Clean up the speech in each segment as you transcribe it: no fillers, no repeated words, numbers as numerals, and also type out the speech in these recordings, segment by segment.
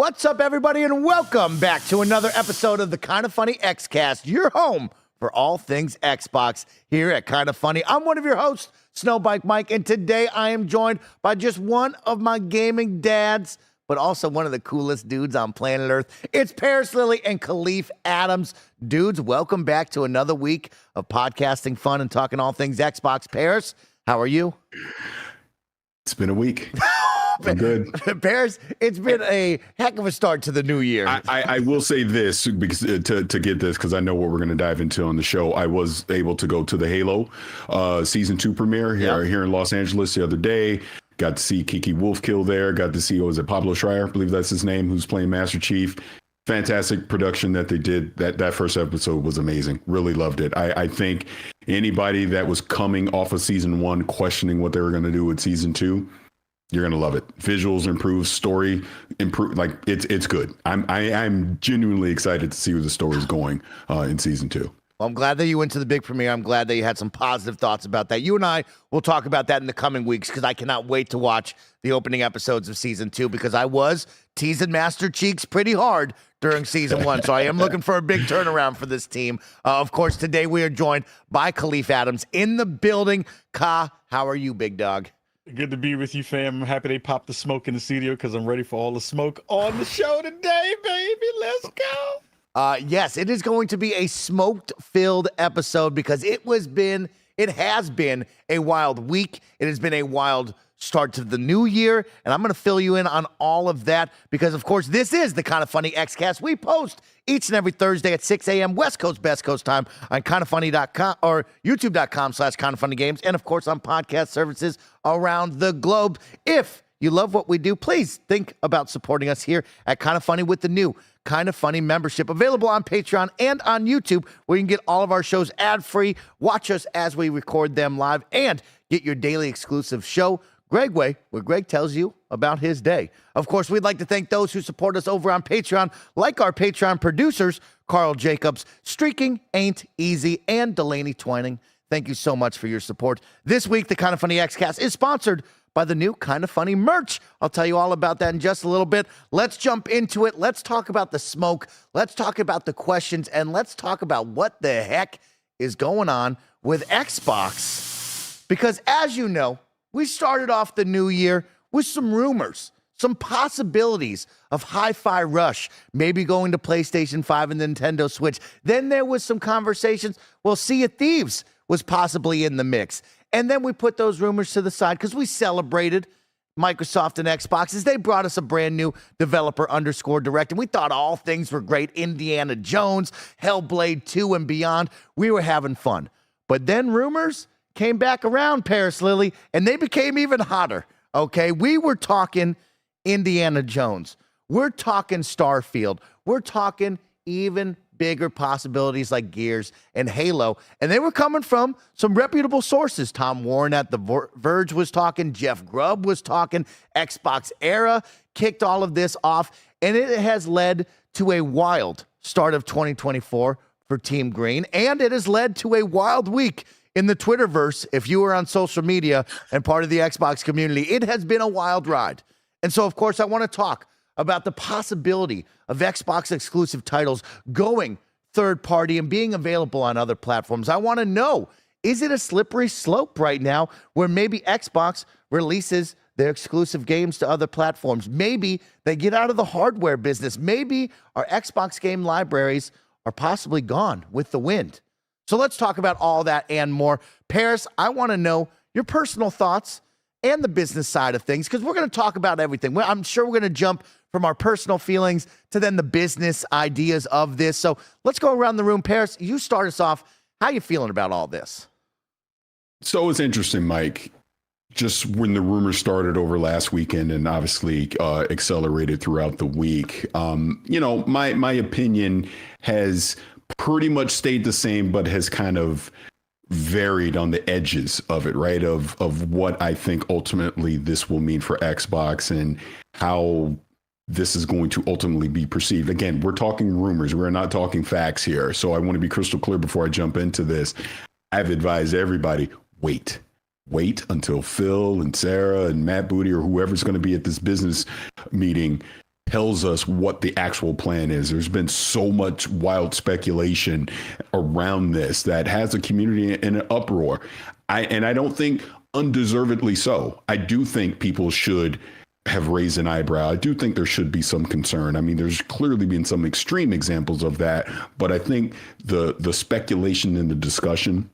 What's up, everybody, and welcome back to another episode of the Kinda Funny Xcast, your home for all things Xbox here at Kinda Funny. I'm one of your hosts, Snowbike Mike, and today I am joined by just one of my gaming dads, but also one of the coolest dudes on planet Earth. It's Parris Lilly and Kahlief Adams. Dudes, welcome back to another week of podcasting fun and talking all things Xbox. Parris, how are you? It's been a week. I'm good. Parris, it's been a heck of a start to the new year. I will say this because to get this, because I know what we're going to dive into on the show. I was able to go to the Halo season 2 premiere here in Los Angeles the other day. Got to see Kiki Wolfkill there. Got to see, was it Pablo Schreier? I believe that's his name, who's playing Master Chief. Fantastic production that they did. That first episode was amazing. Really loved it. I think anybody that was coming off of season 1 questioning what they were going to do with season 2, you're gonna love it. Visuals improve, story improve. Like it's good. I'm genuinely excited to see where the story is going in season 2. Well, I'm glad that you went to the big premiere. I'm glad that you had some positive thoughts about that. You and I will talk about that in the coming weeks because I cannot wait to watch the opening episodes of season 2 because I was teasing Master Cheeks pretty hard during season 1. So I am looking for a big turnaround for this team. Of course, today we are joined by Kahlief Adams in the building. Ka, how are you, big dog? Good to be with you, fam. I'm happy they popped the smoke in the studio because I'm ready for all the smoke on the show today, baby. Let's go. Yes, it is going to be a smoked-filled episode because it has been a wild week. It has been a wild start to the new year, and I'm going to fill you in on all of that because, of course, this is the Kinda Funny Xcast. We post each and every Thursday at 6 a.m. West Coast, Best Coast time on kindafunny.com or youtube.com/kindafunnygames, and, of course, on podcast services around the globe. If you love what we do, please think about supporting us here at Kinda Funny with the new Kinda Funny membership available on Patreon and on YouTube, where you can get all of our shows ad-free, watch us as we record them live, and get your daily exclusive show, Greg Way, where Greg tells you about his day. Of course, we'd like to thank those who support us over on Patreon, like our Patreon producers, Carl Jacobs, Streaking Ain't Easy, and Delaney Twining. Thank you so much for your support. This week, the Kinda Funny Xcast is sponsored by the new Kinda Funny merch. I'll tell you all about that in just a little bit. Let's jump into it. Let's talk about the smoke. Let's talk about the questions, and let's talk about what the heck is going on with Xbox. Because as you know, we started off the new year with some rumors, some possibilities of Hi-Fi Rush, maybe going to PlayStation 5 and Nintendo Switch. Then there was some conversations, well, Sea of Thieves was possibly in the mix. And then we put those rumors to the side because we celebrated Microsoft and Xbox as they brought us a brand new developer _direct. And we thought all things were great. Indiana Jones, Hellblade 2 and beyond. We were having fun. But then rumors came back around, Parris Lilly, and they became even hotter, okay? We were talking Indiana Jones. We're talking Starfield. We're talking even bigger possibilities like Gears and Halo, and they were coming from some reputable sources. Tom Warren at The Verge was talking. Jeff Grubb was talking. Xbox Era kicked all of this off, and it has led to a wild start of 2024 for Team Green, and it has led to a wild week in the Twitterverse. If you were on social media and part of the Xbox community, it has been a wild ride. And so, of course, I want to talk about the possibility of Xbox exclusive titles going third party and being available on other platforms. I want to know, is it a slippery slope right now where maybe Xbox releases their exclusive games to other platforms? Maybe they get out of the hardware business. Maybe our Xbox game libraries are possibly gone with the wind. So let's talk about all that and more. Parris, I want to know your personal thoughts and the business side of things, because we're going to talk about everything. I'm sure we're going to jump from our personal feelings to then the business ideas of this. So let's go around the room. Parris, you start us off. How you feeling about all this? So it's interesting, Mike. Just when the rumors started over last weekend and obviously accelerated throughout the week, my opinion has pretty much stayed the same, but has kind of varied on the edges of it, right? Of what I think ultimately this will mean for Xbox and how this is going to ultimately be perceived. Again, we're talking rumors. We're not talking facts here. So I want to be crystal clear before I jump into this. I've advised everybody, wait until Phil and Sarah and Matt Booty or whoever's going to be at this business meeting tells us what the actual plan is. There's been so much wild speculation around this that has the community in an uproar. I don't think undeservedly so. I do think people should have raised an eyebrow. I do think there should be some concern. I mean, there's clearly been some extreme examples of that, but I think the speculation in the discussion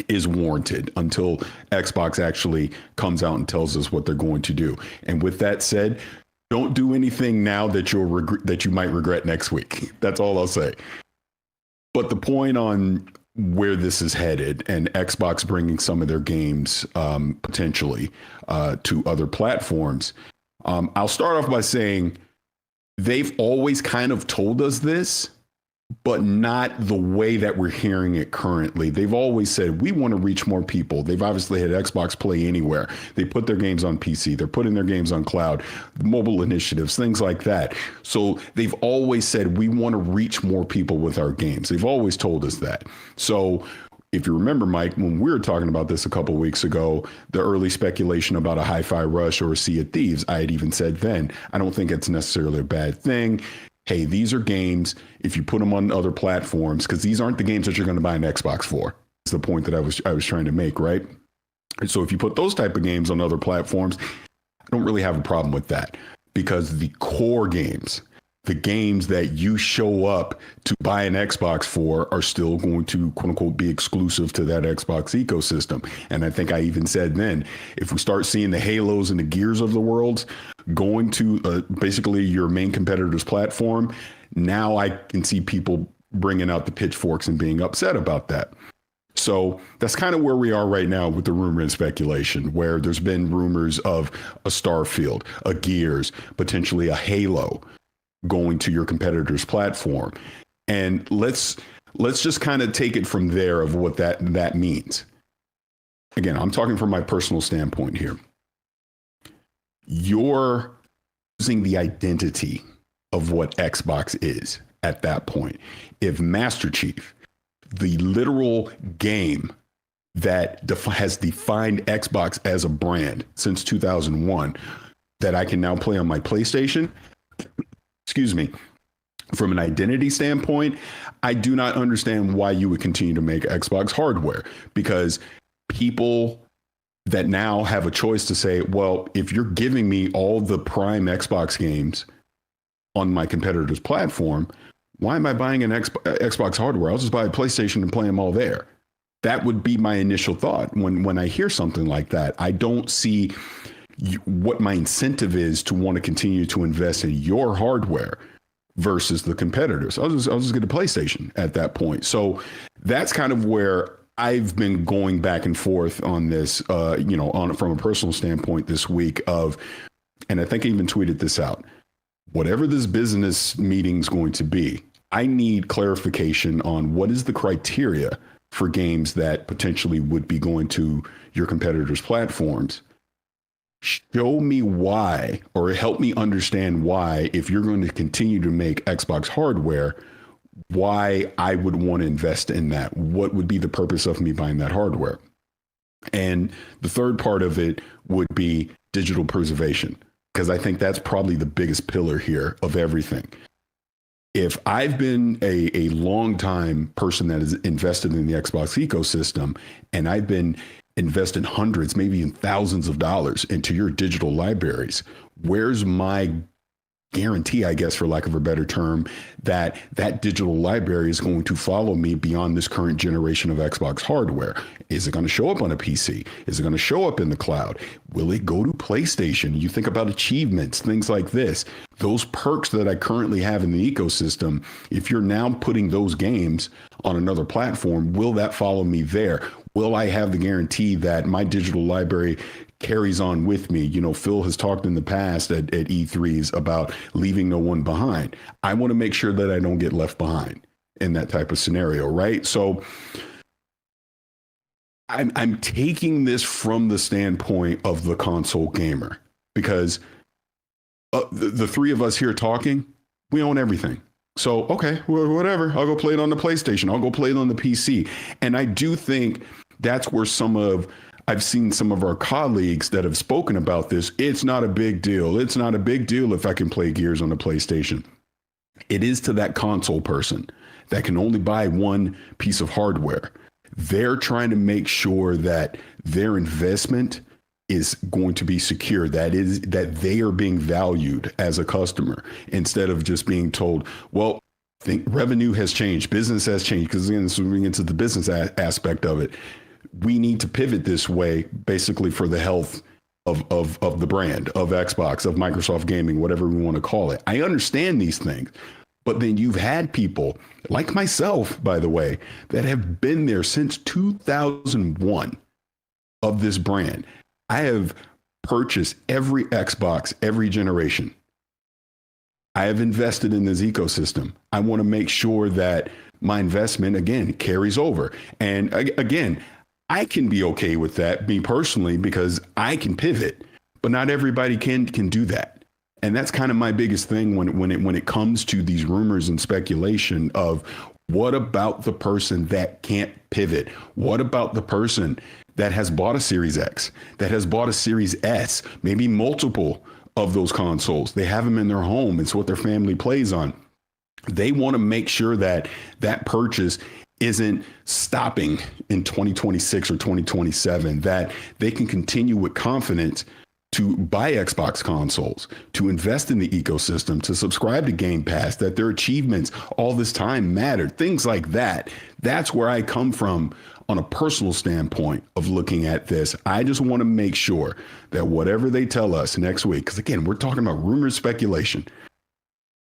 is warranted until Xbox actually comes out and tells us what they're going to do. And with that said, don't do anything now that you might regret next week. That's all I'll say. But the point on where this is headed and Xbox bringing some of their games potentially to other platforms, I'll start off by saying they've always kind of told us this, but not the way that we're hearing it currently. They've always said, we want to reach more people. They've obviously had Xbox Play Anywhere. They put their games on PC. They're putting their games on cloud, mobile initiatives, things like that. So they've always said, we want to reach more people with our games. They've always told us that. So if you remember, Mike, when we were talking about this a couple of weeks ago, the early speculation about a Hi-Fi Rush or a Sea of Thieves, I had even said then, I don't think it's necessarily a bad thing. Hey, these are games, if you put them on other platforms, because these aren't the games that you're going to buy an Xbox for. That's the point that I was trying to make, right? And so if you put those type of games on other platforms, I don't really have a problem with that, because the core games, the games that you show up to buy an Xbox for, are still going to, quote unquote, be exclusive to that Xbox ecosystem. And I think I even said then, if we start seeing the Halos and the Gears of the world going to basically your main competitor's platform, now I can see people bringing out the pitchforks and being upset about that. So that's kind of where we are right now with the rumor and speculation, where there's been rumors of a Starfield, a Gears, potentially a Halo going to your competitor's platform. And let's just kind of take it from there of what that means. Again, I'm talking from my personal standpoint here. You're losing the identity of what Xbox is at that point. If Master Chief, the literal game that has defined Xbox as a brand since 2001, that I can now play on my PlayStation, excuse me, from an identity standpoint, I do not understand why you would continue to make Xbox hardware, because people that now have a choice to say, well, if you're giving me all the prime Xbox games on my competitor's platform, why am I buying an Xbox hardware? I'll just buy a PlayStation and play them all there. That would be my initial thought when I hear something like that. I don't see what my incentive is to want to continue to invest in your hardware versus the competitors. I'll just get a PlayStation at that point. So that's kind of where I've been going back and forth on this, from a personal standpoint this week of, and I think I even tweeted this out, whatever this business meeting's going to be, I need clarification on what is the criteria for games that potentially would be going to your competitors' platforms. Show me why, or help me understand why, if you're going to continue to make Xbox hardware, why I would want to invest in that. What would be the purpose of me buying that hardware? And the third part of it would be digital preservation, because I think that's probably the biggest pillar here of everything. If I've been a long time person that is invested in the Xbox ecosystem, and I've been investing hundreds, maybe even thousands of dollars into your digital libraries, where's my guarantee, I guess, for lack of a better term, that that digital library is going to follow me beyond this current generation of Xbox hardware? Is it going to show up on a PC? Is it going to show up in the cloud? Will it go to PlayStation? You think about achievements, things like this. Those perks that I currently have in the ecosystem, if you're now putting those games on another platform, will that follow me there? Will I have the guarantee that my digital library carries on with me? You know, Phil has talked in the past at E3s about leaving no one behind. I want to make sure that I don't get left behind in that type of scenario, right? So I'm taking this from the standpoint of the console gamer, because the three of us here talking, we own everything. So, okay, well, whatever. I'll go play it on the PlayStation. I'll go play it on the PC. And I do think that's where some of I've seen some of our colleagues that have spoken about this. It's not a big deal. It's not a big deal if I can play Gears on the PlayStation. It is to that console person that can only buy one piece of hardware. They're trying to make sure that their investment is going to be secure. That is, that they are being valued as a customer instead of just being told, well, I think revenue has changed, business has changed. Because again, moving into the business aspect of it, we need to pivot this way, basically for the health of the brand, of Xbox, of Microsoft Gaming, whatever we want to call it. I understand these things, but then you've had people like myself, by the way, that have been there since 2001 of this brand. I have purchased every Xbox, every generation. I have invested in this ecosystem. I want to make sure that my investment, again, carries over. And again, I can be okay with that, me personally, because I can pivot, but not everybody can do that. And that's kind of my biggest thing when it comes to these rumors and speculation of what about the person that can't pivot? What about the person that has bought a Series X, that has bought a Series S, maybe multiple of those consoles? They have them in their home. It's what their family plays on. They want to make sure that that purchase isn't stopping in 2026 or 2027, that they can continue with confidence to buy Xbox consoles, to invest in the ecosystem, to subscribe to Game Pass, that their achievements all this time mattered, things like that. That's where I come from on a personal standpoint of looking at this. I just want to make sure that whatever they tell us next week, because again, we're talking about rumors, speculation,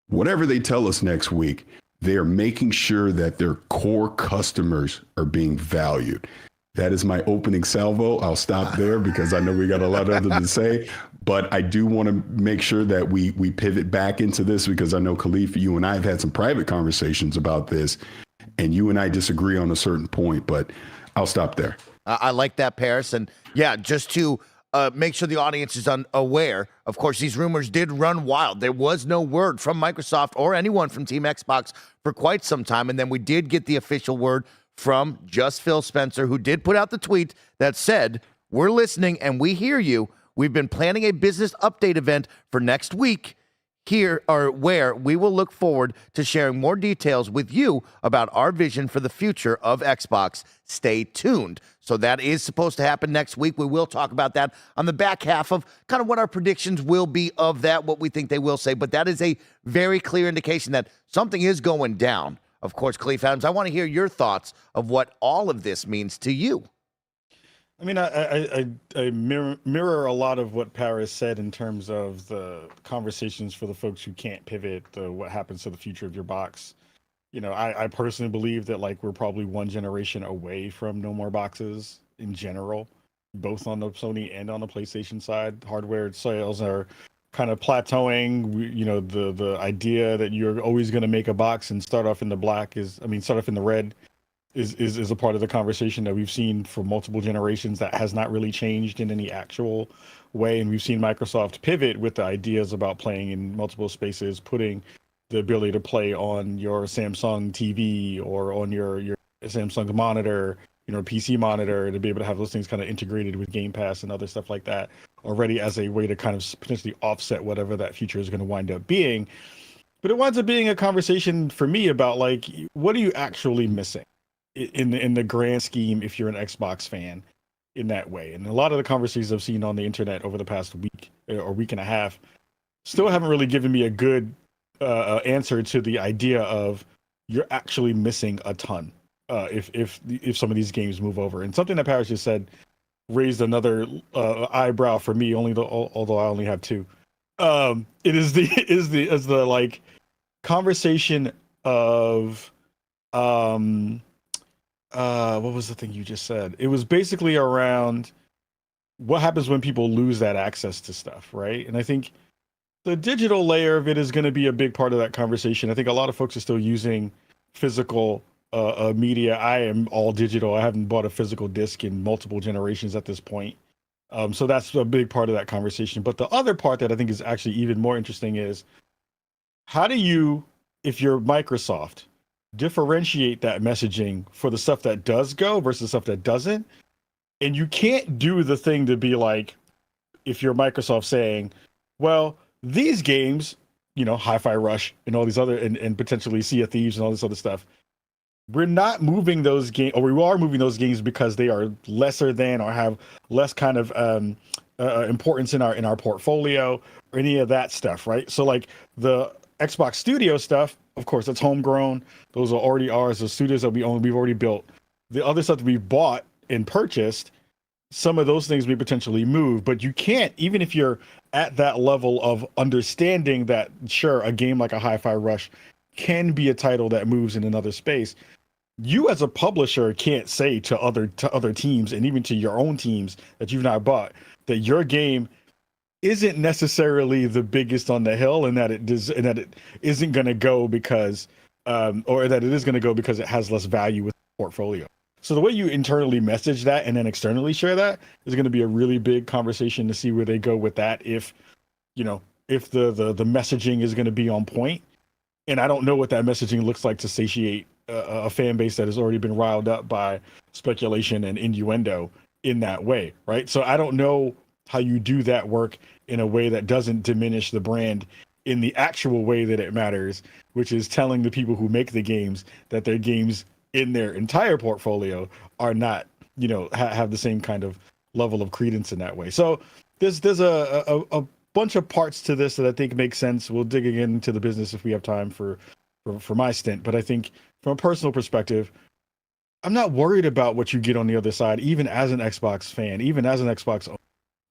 whatever they tell us next week, they are making sure that their core customers are being valued. That is my opening salvo. I'll stop there because I know we got a lot other to say, but I do want to make sure that we pivot back into this because I know, Kahlief, you and I have had some private conversations about this, and you and I disagree on a certain point, but I'll stop there. I like that, Parris. And yeah, just to make sure the audience is aware, of course, these rumors did run wild. There was no word from Microsoft or anyone from Team Xbox for quite some time. And then we did get the official word from just Phil Spencer, who did put out the tweet that said, "We're listening and we hear you. We've been planning a business update event for next week here, or where we will look forward to sharing more details with you about our vision for the future of Xbox. Stay tuned." So that is supposed to happen next week. We will talk about that on the back half of kind of what our predictions will be of that, what we think they will say. But that is a very clear indication that something is going down. Of course, Kahlief Adams, I want to hear your thoughts of what all of this means to you. I mean, I mirror a lot of what Parris said in terms of the conversations for the folks who can't pivot, what happens to the future of your box. You know, I personally believe that like we're probably one generation away from no more boxes in general, both on the Sony and on the PlayStation side. Hardware sales are kind of plateauing. You know, the idea that you're always going to make a box and start off in the start off in the red is a part of the conversation that we've seen for multiple generations that has not really changed in any actual way. And we've seen Microsoft pivot with the ideas about playing in multiple spaces, putting the ability to play on your Samsung TV or on your Samsung monitor, you know, PC monitor, to be able to have those things kind of integrated with Game Pass and other stuff like that already as a way to kind of potentially offset whatever that future is going to wind up being. But it winds up being a conversation for me about like, what are you actually missing in the grand scheme if you're an Xbox fan in that way? And a lot of the conversations I've seen on the internet over the past week or week and a half still haven't really given me a good answer to the idea of you're actually missing a ton if some of these games move over. And something that Parris just said raised another eyebrow for me, although I only have two. It is the like conversation of what was the thing you just said? It was basically around what happens when people lose that access to stuff, right? And I think the digital layer of it is going to be a big part of that conversation. I think a lot of folks are still using physical media. I am all digital. I haven't bought a physical disc in multiple generations at this point. So that's a big part of that conversation. But the other part that I think is actually even more interesting is how do you, if you're Microsoft, differentiate that messaging for the stuff that does go versus stuff that doesn't? And you can't do the thing to be like, if you're Microsoft saying, well, these games, Hi-Fi Rush and all these other, and potentially Sea of Thieves and all this other stuff, we're not moving those games, or we are moving those games because they are lesser than or have less kind of importance in our portfolio or any of that stuff, right? So like the Xbox Studio stuff, of course, that's homegrown. Those are already ours. The studios that we own, we've already built. The other stuff that we've bought and purchased, some of those things we potentially move, but you can't, even if you're at that level of understanding that, sure, a game like a Hi-Fi Rush can be a title that moves in another space. You as a publisher can't say to other teams and even to your own teams that you've not bought that your game isn't necessarily the biggest on the hill, and that it isn't going to go because, or that it is going to go because it has less value with the portfolio. So the way you internally message that and then externally share that is going to be a really big conversation to see where they go with that. If the messaging is going to be on point, and I don't know what that messaging looks like to satiate a fan base that has already been riled up by speculation and innuendo in that way, right? So I don't know how you do that work in a way that doesn't diminish the brand in the actual way that it matters, which is telling the people who make the games that their games in their entire portfolio are not, have the same kind of level of credence in that way. So there's a bunch of parts to this that I think make sense. We'll dig again into the business if we have time for my stint. But I think from a personal perspective, I'm not worried about what you get on the other side, even as an Xbox fan, even as an Xbox owner.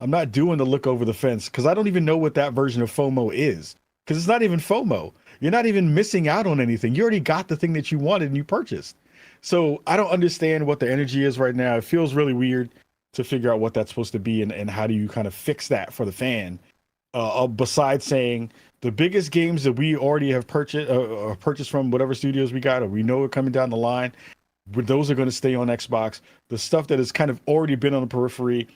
I'm not doing the look over the fence because I don't even know what that version of FOMO is, because it's not even FOMO. You're not even missing out on anything. You already got the thing that you wanted and you purchased. So I don't understand what the energy is right now. It feels really weird to figure out what that's supposed to be and how do you kind of fix that for the fan. Besides saying the biggest games that we already have purchased from whatever studios we got, or we know are coming down the line, those are going to stay on Xbox. The stuff that has kind of already been on the periphery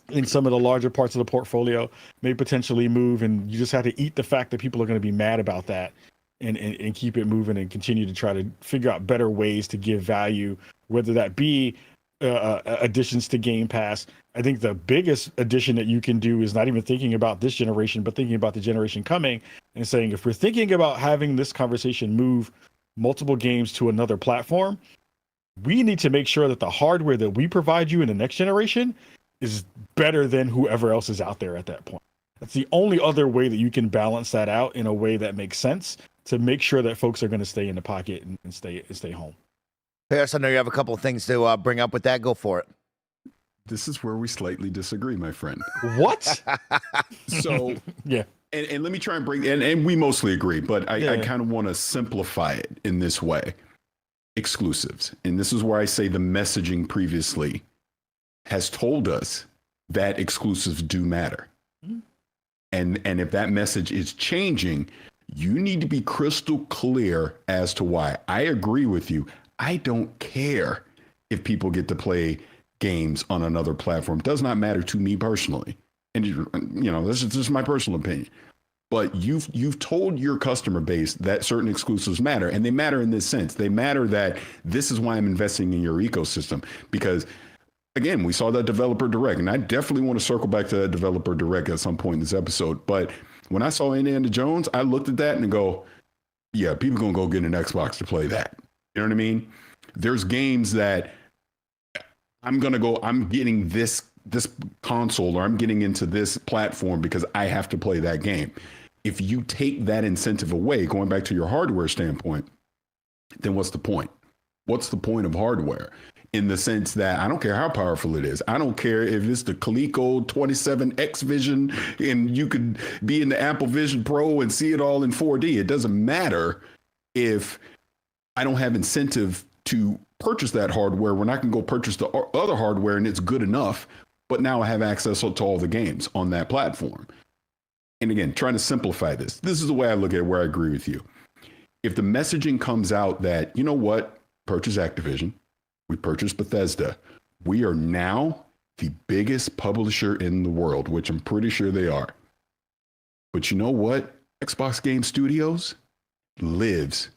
in some of the larger parts of the portfolio may potentially move, and you just have to eat the fact that people are going to be mad about that and keep it moving and continue to try to figure out better ways to give value, whether that be additions to Game Pass. I think the biggest addition that you can do is not even thinking about this generation, but thinking about the generation coming and saying, if we're thinking about having this conversation move multiple games to another platform, we need to make sure that the hardware that we provide you in the next generation is better than whoever else is out there at that point. That's the only other way that you can balance that out in a way that makes sense to make sure that folks are going to stay in the pocket and stay home. Parris, I know you have a couple of things to bring up with that. Go for it. This is where we slightly disagree, my friend. What? So, yeah. And let me try and bring, and we mostly agree, but I kind of want to simplify it in this way. Exclusives. And this is where I say the messaging previously has told us that exclusives do matter. Mm-hmm. And if that message is changing, you need to be crystal clear as to why. I agree with you. I don't care if people get to play games on another platform. It does not matter to me personally. And this is just my personal opinion. But you've told your customer base that certain exclusives matter, and they matter in this sense. They matter that this is why I'm investing in your ecosystem. Because again, we saw that developer direct, and I definitely want to circle back to that developer direct at some point in this episode. But when I saw Indiana Jones, I looked at that and go, yeah, people gonna go get an Xbox to play that. You know what I mean? There's games that I'm getting this console, or I'm getting into this platform because I have to play that game. If you take that incentive away, going back to your hardware standpoint, then what's the point? What's the point of hardware? In the sense that I don't care how powerful it is. I don't care if it's the Coleco 27X Vision and you could be in the Apple Vision Pro and see it all in 4D. It doesn't matter if I don't have incentive to purchase that hardware when I can go purchase the other hardware and it's good enough, but now I have access to all the games on that platform. And again, trying to simplify this is the way I look at it, where I agree with you. If the messaging comes out that, you know what, purchase Activision, we purchased Bethesda, we are now the biggest publisher in the world, which I'm pretty sure they are. But you know what? Xbox Game Studios lives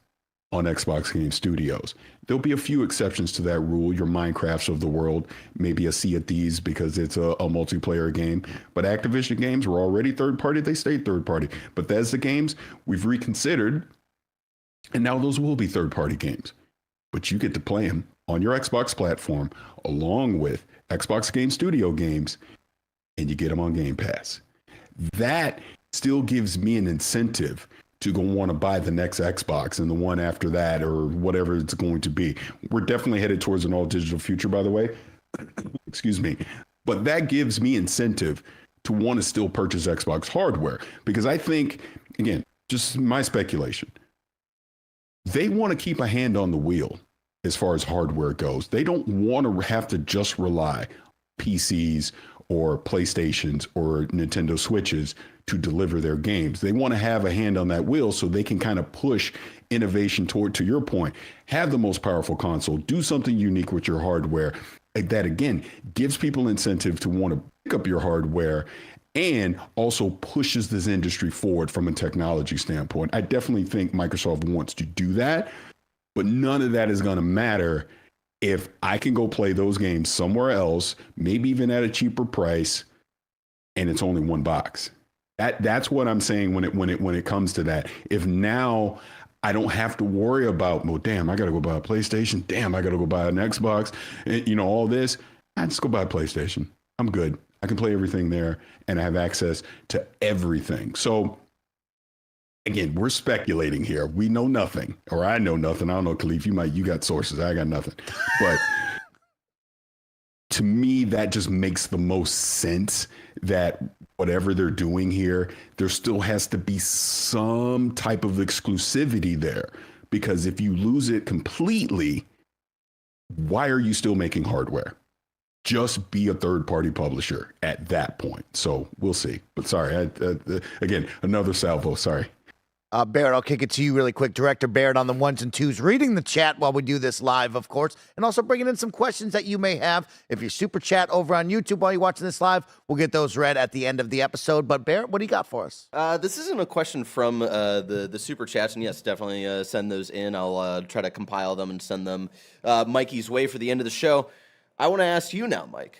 on Xbox Game Studios. There'll be a few exceptions to that rule. Your Minecrafts of the world, maybe a Sea of Thieves because it's a multiplayer game. But Activision games were already third party. They stayed third party. Bethesda games, we've reconsidered. And now those will be third party games. But you get to play them on your Xbox platform along with Xbox Game Studio games. And you get them on Game Pass. That still gives me an incentive to go want to buy the next Xbox and the one after that or whatever it's going to be. We're definitely headed towards an all digital future, by the way. Excuse me. But that gives me incentive to want to still purchase Xbox hardware because I think, again, just my speculation, they want to keep a hand on the wheel as far as hardware goes. They don't want to have to just rely PCs or PlayStations or Nintendo Switches to deliver their games. They want to have a hand on that wheel so they can kind of push innovation toward, to your point, have the most powerful console, do something unique with your hardware. That, again, gives people incentive to want to pick up your hardware and also pushes this industry forward from a technology standpoint. I definitely think Microsoft wants to do that, but none of that is going to matter if I can go play those games somewhere else, maybe even at a cheaper price, and it's only one box. That's what I'm saying when it comes to that. If now I don't have to worry about, well, damn, I got to go buy a PlayStation. Damn, I got to go buy an Xbox. You know, all this. I just go buy a PlayStation. I'm good. I can play everything there, and I have access to everything. So, again, we're speculating here. We know nothing, or I know nothing. I don't know, Kahlief, you got sources. I got nothing. But to me, that just makes the most sense that whatever they're doing here, there still has to be some type of exclusivity there. Because if you lose it completely, why are you still making hardware? Just be a third-party publisher at that point. So we'll see. But sorry, again, another salvo. Sorry. Barrett, I'll kick it to you really quick. Director Barrett on the ones and twos, reading the chat while we do this live, of course, and also bringing in some questions that you may have. If you super chat over on YouTube while you're watching this live, we'll get those read at the end of the episode. But Barrett, what do you got for us? This isn't a question from the super chats, and yes, definitely send those in. I'll try to compile them and send them Mikey's way for the end of the show. I want to ask you now, Mike.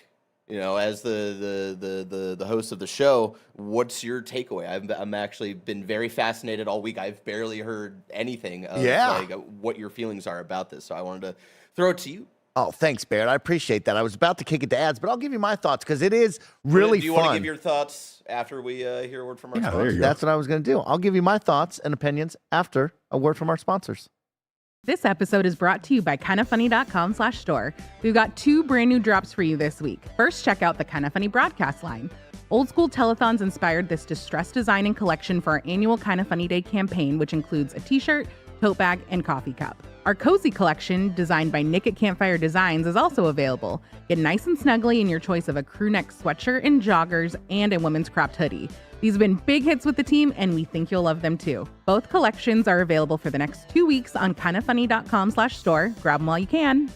You know, as the host of the show, what's your takeaway? I'm actually been very fascinated all week. I've barely heard anything of like what your feelings are about this. So I wanted to throw it to you. Oh, thanks, Barrett. I appreciate that. I was about to kick it to ads, but I'll give you my thoughts because it is really fun. Do you want to give your thoughts after we hear a word from our sponsors? There you go. That's what I was going to do. I'll give you my thoughts and opinions after a word from our sponsors. This episode is brought to you by kindafunny.com/store. We've got 2 brand new drops for you this week. First, check out the Kinda Funny broadcast line. Old School Telethons inspired this distressed design and collection for our annual Kinda Funny Day campaign, which includes a t-shirt, tote bag, and coffee cup. Our cozy collection, designed by Nick at Campfire Designs, is also available. Get nice and snuggly in your choice of a crew neck sweatshirt and joggers and a women's cropped hoodie. These have been big hits with the team, and we think you'll love them too. Both collections are available for the next 2 weeks on kindafunny.com/store. Grab them while you can.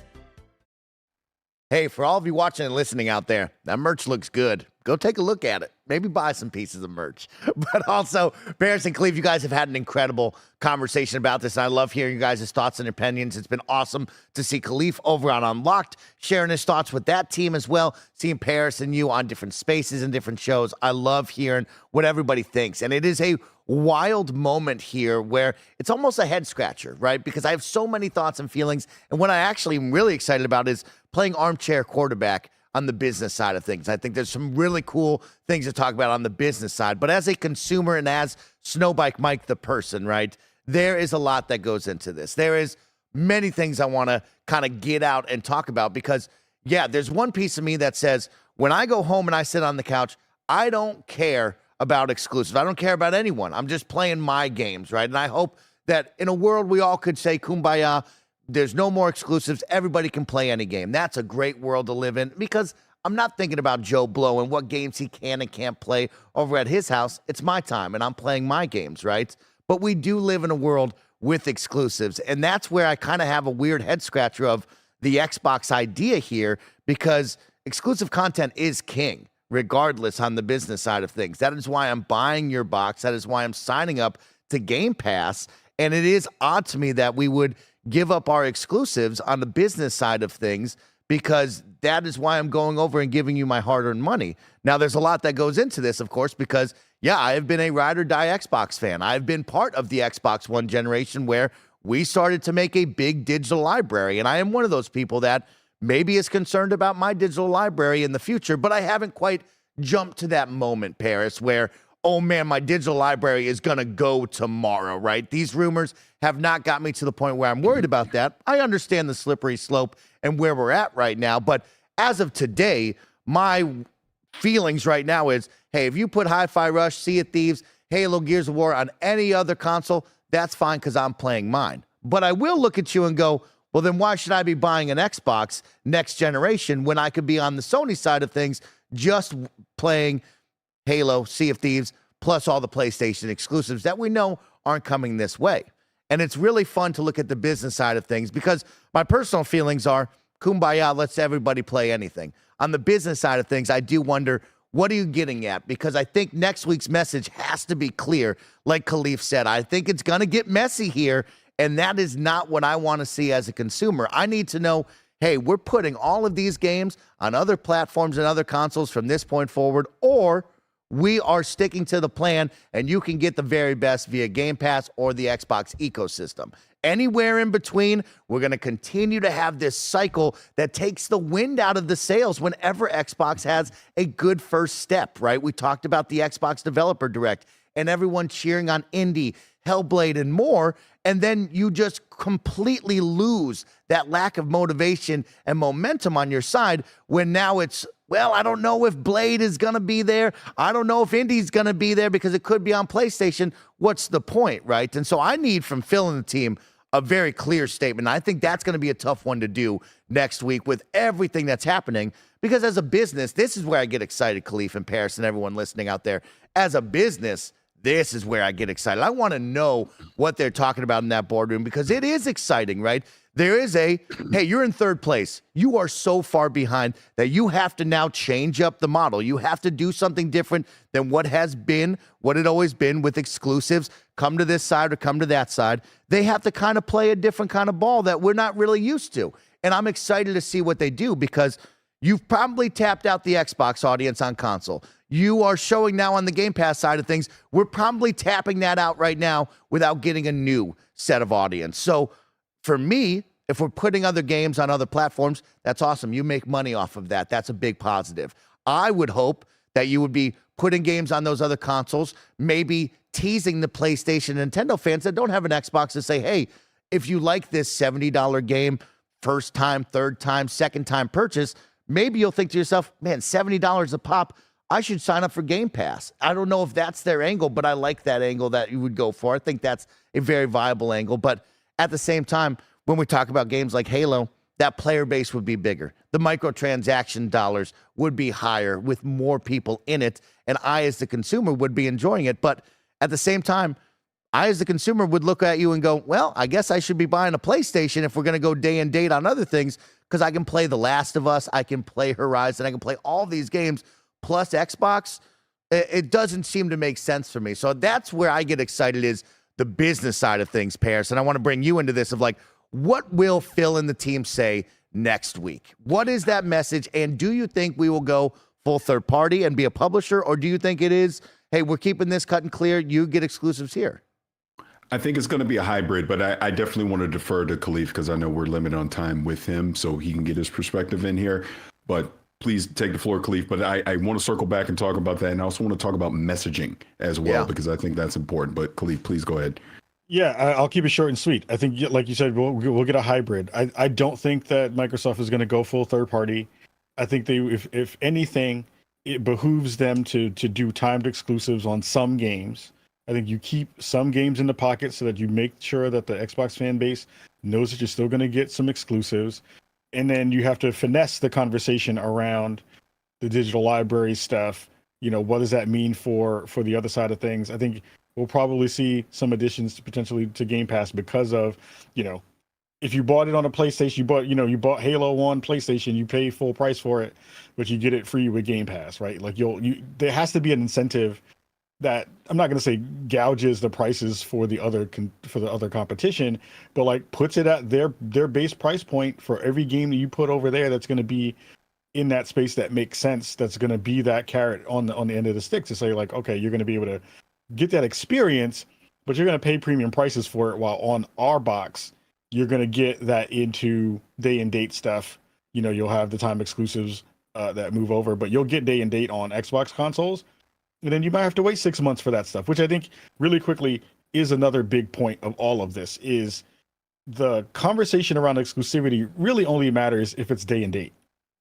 Hey, for all of you watching and listening out there, that merch looks good. Go take a look at it. Maybe buy some pieces of merch. But also, Parris and Kahlief, you guys have had an incredible conversation about this. And I love hearing you guys' thoughts and opinions. It's been awesome to see Kahlief over on Unlocked, sharing his thoughts with that team as well. Seeing Parris and you on different spaces and different shows. I love hearing what everybody thinks. And it is a wild moment here where it's almost a head scratcher, right? Because I have so many thoughts and feelings. And what I actually am really excited about is playing armchair quarterback on the business side of things. I think there's some really cool things to talk about on the business side. But as a consumer and as Snowbike Mike the person, right, there is a lot that goes into this. There is many things I want to kind of get out and talk about because, yeah, there's one piece of me that says when I go home and I sit on the couch, I don't care about exclusives. I don't care about anyone. I'm just playing my games, right? And I hope that in a world we all could say kumbaya, there's no more exclusives. Everybody can play any game. That's a great world to live in because I'm not thinking about Joe Blow and what games he can and can't play over at his house. It's my time, and I'm playing my games, right? But we do live in a world with exclusives, and that's where I kind of have a weird head scratcher of the Xbox idea here because exclusive content is king, regardless on the business side of things. That is why I'm buying your box. That is why I'm signing up to Game Pass. And it is odd to me that we would give up our exclusives on the business side of things, because that is why I'm going over and giving you my hard-earned money. Now, there's a lot that goes into this, of course, because, yeah, I have been a ride or die Xbox fan. I've been part of the Xbox One generation where we started to make a big digital library. And I am one of those people that maybe is concerned about my digital library in the future, but I haven't quite jumped to that moment, Parris, where, oh man, my digital library is going to go tomorrow, right? These rumors have not got me to the point where I'm worried about that. I understand the slippery slope and where we're at right now, but as of today, my feelings right now is, hey, if you put Hi-Fi Rush, Sea of Thieves, Halo, Gears of War on any other console, that's fine because I'm playing mine. But I will look at you and go, well, then why should I be buying an Xbox next generation when I could be on the Sony side of things just playing Halo, Sea of Thieves, plus all the PlayStation exclusives that we know aren't coming this way? And it's really fun to look at the business side of things, because my personal feelings are, kumbaya, let's everybody play anything. On the business side of things, I do wonder, what are you getting at? Because I think next week's message has to be clear. Like Kahlief said, I think it's going to get messy here, and that is not what I want to see as a consumer. I need to know, hey, we're putting all of these games on other platforms and other consoles from this point forward, or we are sticking to the plan and you can get the very best via Game Pass or the Xbox ecosystem. Anywhere in between, we're going to continue to have this cycle that takes the wind out of the sails whenever Xbox has a good first step, right? We talked about the Xbox Developer Direct and everyone cheering on indie, Hellblade, and more, and then you just completely lose that lack of motivation and momentum on your side when now it's, well, I don't know if Blade is going to be there. I don't know if Indie's going to be there because it could be on PlayStation. What's the point, right? And so I need from Phil and the team a very clear statement. I think that's going to be a tough one to do next week with everything that's happening, because as a business, this is where I get excited, Kahlief and Parris and everyone listening out there. As a business, this is where I get excited. I want to know what they're talking about in that boardroom, because it is exciting, right? There is a, hey, you're in third place. You are so far behind that you have to now change up the model. You have to do something different than what has been, what it always been with exclusives. Come to this side or come to that side. They have to kind of play a different kind of ball that we're not really used to. And I'm excited to see what they do, because you've probably tapped out the Xbox audience on console. You are showing now on the Game Pass side of things. We're probably tapping that out right now without getting a new set of audience. So for me, if we're putting other games on other platforms, that's awesome. You make money off of that. That's a big positive. I would hope that you would be putting games on those other consoles, maybe teasing the PlayStation and Nintendo fans that don't have an Xbox to say, hey, if you like this $70 game, first time, third time, second time purchase, maybe you'll think to yourself, man, $70 a pop, I should sign up for Game Pass. I don't know if that's their angle, but I like that angle that you would go for. I think that's a very viable angle. But at the same time, when we talk about games like Halo, that player base would be bigger. The microtransaction dollars would be higher with more people in it. And I, as the consumer, would be enjoying it. But at the same time, I, as the consumer, would look at you and go, well, I guess I should be buying a PlayStation if we're going to go day and date on other things, because I can play The Last of Us, I can play Horizon, I can play all these games, plus Xbox. It doesn't seem to make sense for me. So that's where I get excited, is the business side of things, Parris. And I want to bring you into this of like, what will Phil and the team say next week? What is that message? And do you think we will go full third party and be a publisher? Or do you think it is, hey, we're keeping this cut and clear, you get exclusives here? I think it's going to be a hybrid, but I definitely want to defer to Kahlief because I know we're limited on time with him, so he can get his perspective in here. But please take the floor, Kahlief. But I want to circle back and talk about that. And I also want to talk about messaging as well, because I think that's important. But Kahlief, please go ahead. Yeah, I'll keep it short and sweet. I think, like you said, we'll get a hybrid. I don't think that Microsoft is going to go full third party. I think they, if anything, it behooves them to do timed exclusives on some games. I think you keep some games in the pocket so that you make sure that the Xbox fan base knows that you're still going to get some exclusives. And then you have to finesse the conversation around the digital library stuff. You know, what does that mean for the other side of things? I think we'll probably see some additions to potentially to Game Pass because of, you know, if you bought it on a PlayStation, you bought Halo on PlayStation, you pay full price for it, but you get it free with Game Pass, right? Like there has to be an incentive that I'm not going to say gouges the prices for the other competition, but like puts it at their base price point for every game that you put over there that's going to be in that space that makes sense. That's going to be that carrot on the end of the stick to say like, okay, you're going to be able to get that experience, but you're going to pay premium prices for it. While on our box, you're going to get that into day and date stuff. You know, you'll have the time exclusives that move over, but you'll get day and date on Xbox consoles. And then you might have to wait 6 months for that stuff, which I think really quickly is another big point of all of this is the conversation around exclusivity really only matters if it's day and date.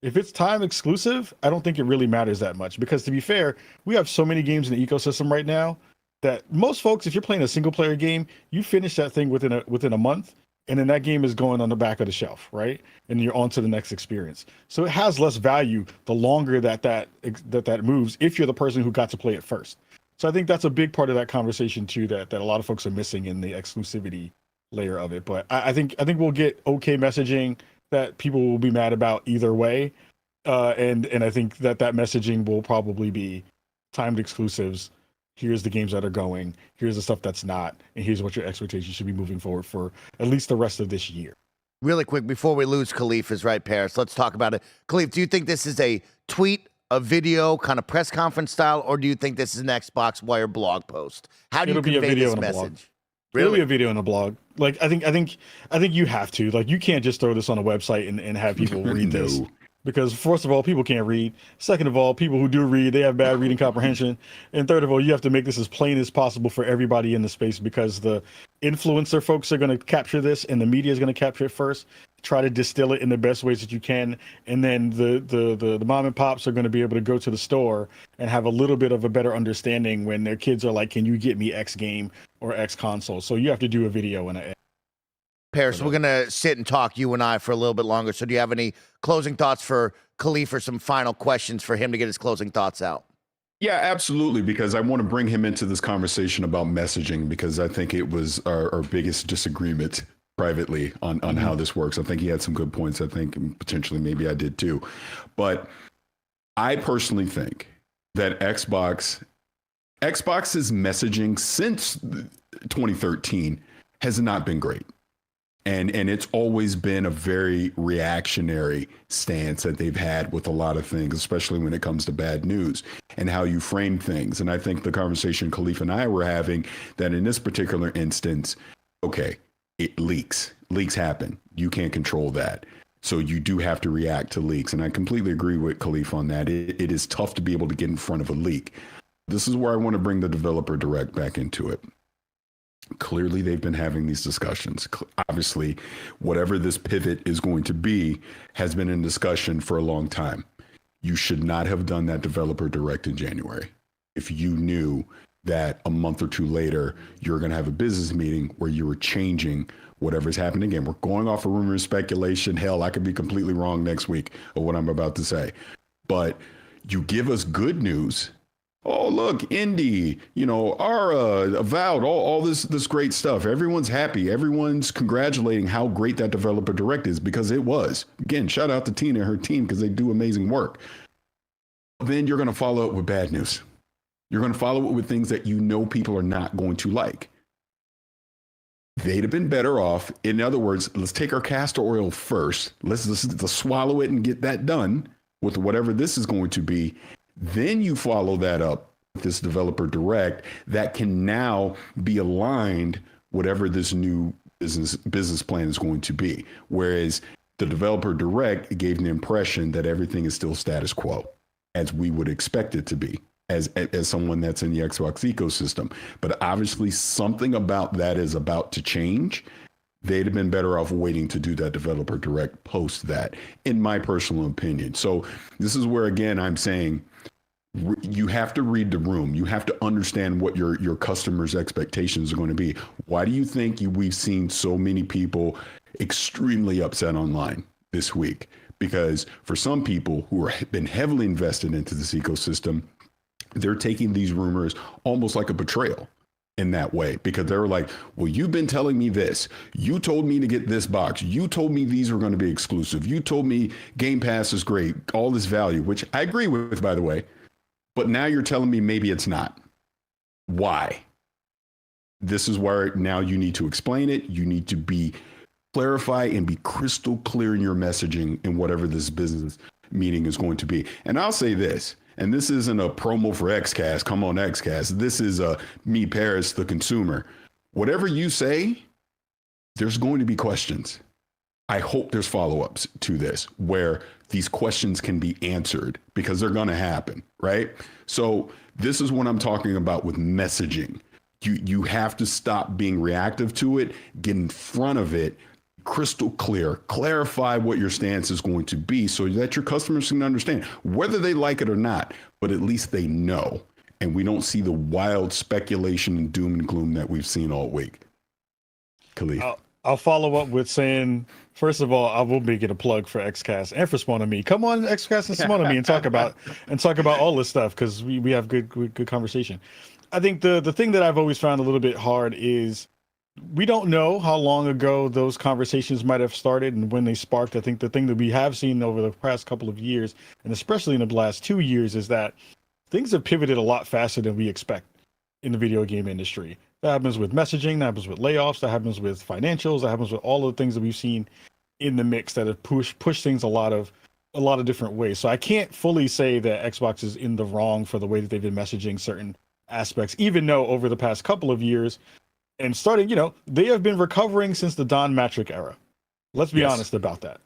If it's time exclusive, I don't think it really matters that much because to be fair, we have so many games in the ecosystem right now that most folks, if you're playing a single player game, you finish that thing within a month. And then that game is going on the back of the shelf, right? And you're on to the next experience. So it has less value the longer that moves if you're the person who got to play it first. So I think that's a big part of that conversation too that a lot of folks are missing in the exclusivity layer of it. But I think we'll get okay messaging that people will be mad about either way. And I think that messaging will probably be timed exclusives. Here's the games that are going, here's the stuff that's not, and here's what your expectations should be moving forward for at least the rest of this year. Really quick, before we lose Kahlief is right, Parris, let's talk about it. Kahlief, do you think this is a tweet, a video, kind of press conference style, or do you think this is an Xbox Wire blog post? How do you convey this message? Really? It'll be a video and a blog. Like I think you have to. Like you can't just throw this on a website and have people read this. Because first of all, people can't read. Second of all, people who do read, they have bad reading comprehension. And third of all, you have to make this as plain as possible for everybody in the space because the influencer folks are going to capture this and the media is going to capture it first. Try to distill it in the best ways that you can. And then the mom and pops are going to be able to go to the store and have a little bit of a better understanding when their kids are like, can you get me X game or X console? So you have to do a video and Parris, we're going to sit and talk, you and I, for a little bit longer. So do you have any closing thoughts for Kahlief or some final questions for him to get his closing thoughts out? Yeah, absolutely, because I want to bring him into this conversation about messaging because I think it was our biggest disagreement privately on how this works. I think he had some good points. I think potentially maybe I did too. But I personally think that Xbox's messaging since 2013 has not been great. And it's always been a very reactionary stance that they've had with a lot of things, especially when it comes to bad news and how you frame things. And I think the conversation Kahlief and I were having that in this particular instance, okay, it leaks happen. You can't control that. So you do have to react to leaks. And I completely agree with Kahlief on that. It is tough to be able to get in front of a leak. This is where I want to bring the developer direct back into it. Clearly, they've been having these discussions. Obviously, whatever this pivot is going to be has been in discussion for a long time. You should not have done that developer direct in January. If you knew that a month or two later, you're going to have a business meeting where you were changing whatever's happening. Again, we're going off of rumor and speculation. Hell, I could be completely wrong next week of what I'm about to say. But you give us good news. Oh, look, Indy, our Avowed, all this great stuff. Everyone's happy. Everyone's congratulating how great that developer direct is because it was. Again, shout out to Tina and her team because they do amazing work. Then you're going to follow up with bad news. You're going to follow it with things that people are not going to like. They'd have been better off. In other words, let's take our castor oil first. Let's swallow it and get that done with whatever this is going to be. Then you follow that up with this developer direct that can now be aligned whatever this new business plan is going to be. Whereas the developer direct gave the impression that everything is still status quo, as we would expect it to be, as someone that's in the Xbox ecosystem. But obviously something about that is about to change. They'd have been better off waiting to do that developer direct post that, in my personal opinion. So this is where, again, I'm saying you have to read the room. You have to understand what your customers' expectations are going to be. Why do you think we've seen so many people extremely upset online this week? Because for some people who have been heavily invested into this ecosystem, they're taking these rumors almost like a betrayal in that way, because they were like, well, you've been telling me this. You told me to get this box. You told me these were going to be exclusive. You told me Game Pass is great, all this value, which I agree with, by the way. But now you're telling me maybe it's not. Why? This is where now you need to explain it. You need to clarify and be crystal clear in your messaging in whatever this business meeting is going to be. And I'll say this, and this isn't a promo for Xcast. Come on, Xcast. This is me, Parris, the consumer. Whatever you say, there's going to be questions. I hope there's follow-ups to this where these questions can be answered, because they're going to happen, right? So this is what I'm talking about with messaging. You have to stop being reactive to it, get in front of it, crystal clear, clarify what your stance is going to be so that your customers can understand whether they like it or not, but at least they know. And we don't see the wild speculation and doom and gloom that we've seen all week. Kahlief. I'll follow up with saying, first of all, I will make it a plug for Xcast and for SpawnOnMe. Come on, Xcast and SpawnOnMe and talk about all this stuff, because we have good conversation. I think the thing that I've always found a little bit hard is we don't know how long ago those conversations might have started and when they sparked. I think the thing that we have seen over the past couple of years, and especially in the last 2 years, is that things have pivoted a lot faster than we expect in the video game industry. That happens with messaging, that happens with layoffs, that happens with financials, that happens with all of the things that we've seen in the mix that have pushed things a lot of different ways. So I can't fully say that Xbox is in the wrong for the way that they've been messaging certain aspects, even though over the past couple of years and starting, they have been recovering since the Don Matrick era. Let's be honest about that.